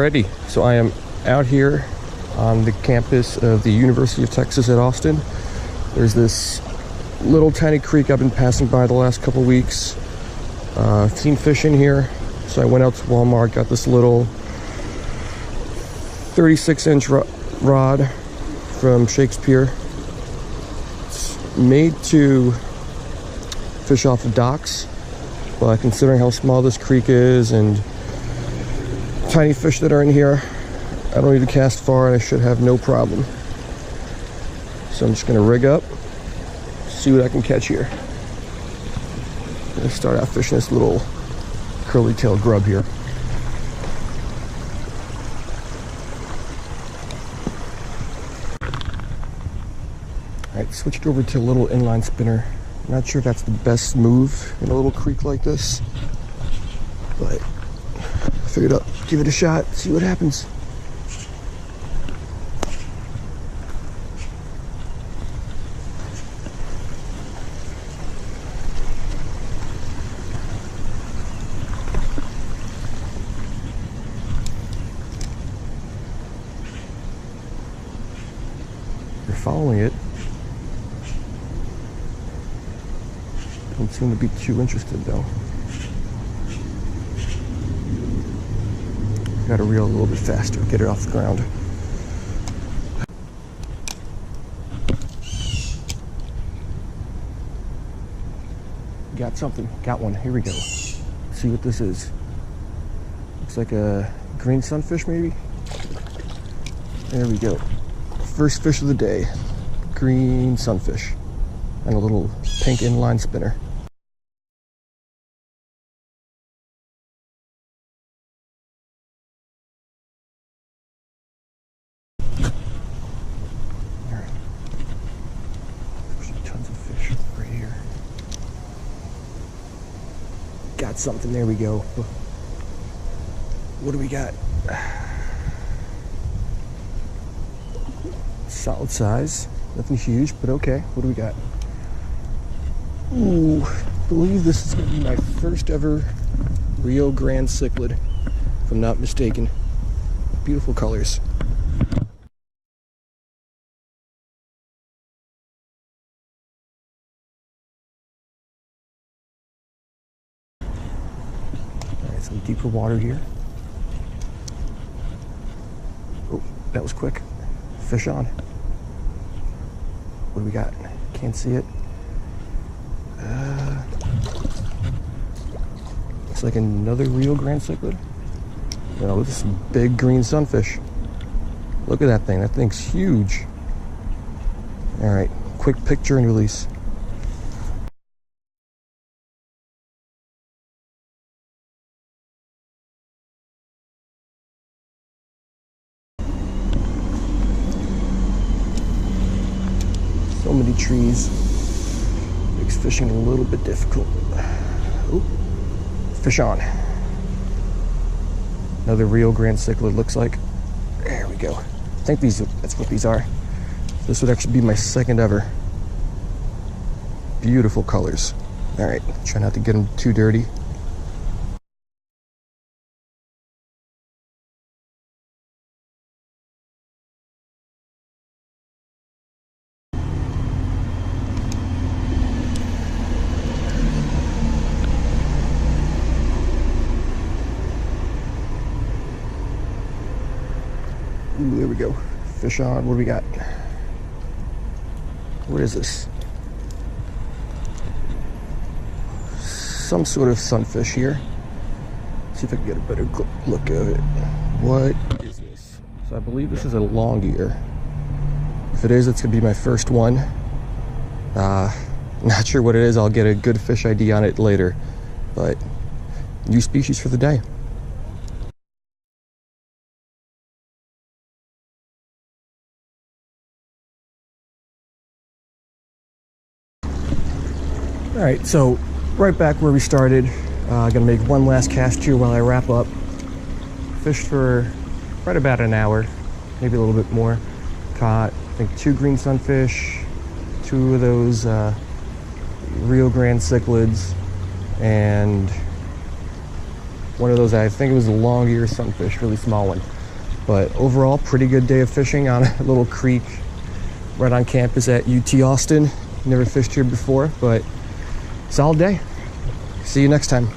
Alrighty, so I am out here on the campus of the University of Texas at Austin. There's this little tiny creek I've been passing by the last couple weeks. Seen fish in here, so I went out to Walmart, got this little 36-inch rod from Shakespeare. It's made to fish off of docks, but considering how small this creek is and tiny fish that are in here, I don't need to cast far and I should have no problem. So I'm just gonna rig up, see what I can catch here. I'm gonna start out fishing this little curly-tailed grub here. Alright, switched over to a little inline spinner. I'm not sure if that's the best move in a little creek like this, but I figured I'll give it a shot, see what happens. You're following it. Don't seem to be too interested though. Gotta reel a little bit faster, get it off the ground. Got something, got one, here we go. Let's see what this is. Looks like a green sunfish maybe? There we go. First fish of the day, green sunfish. And a little pink inline spinner. Tons of fish right here. Got something, there we go. What do we got? Solid size, nothing huge, but okay. What do we got? Ooh, I believe this is going to be my first ever Rio Grande cichlid, if I'm not mistaken. Beautiful colors. Alright, some deeper water here. Oh, that was quick. Fish on. What do we got? Can't see it. Looks like another Rio Grande cichlid. No, this is some big green sunfish. Look at that thing. That thing's huge. Alright, quick picture and release. So many trees. Makes fishing a little bit difficult. Ooh, fish on. Another Rio Grande cichlid looks like. There we go. I think that's what these are. This would actually be my second ever. Beautiful colors. All right, try not to get them too dirty. Ooh, there we go. Fish on. What do we got? What is this? Some sort of sunfish here. See if I can get a better look of it. What is this? So I believe this is a long ear. If it is, it's gonna be my first one. Not sure what it is. I'll get a good fish ID on it later. But new species for the day. All right, so right back where we started. Gonna make one last cast here while I wrap up. Fished for right about an hour, maybe a little bit more. Caught, I think, 2 green sunfish, 2 of those Rio Grande cichlids, and one of those, I think it was a long ear sunfish, really small one. But overall, pretty good day of fishing on a little creek right on campus at UT Austin. Never fished here before, but solid day. See you next time.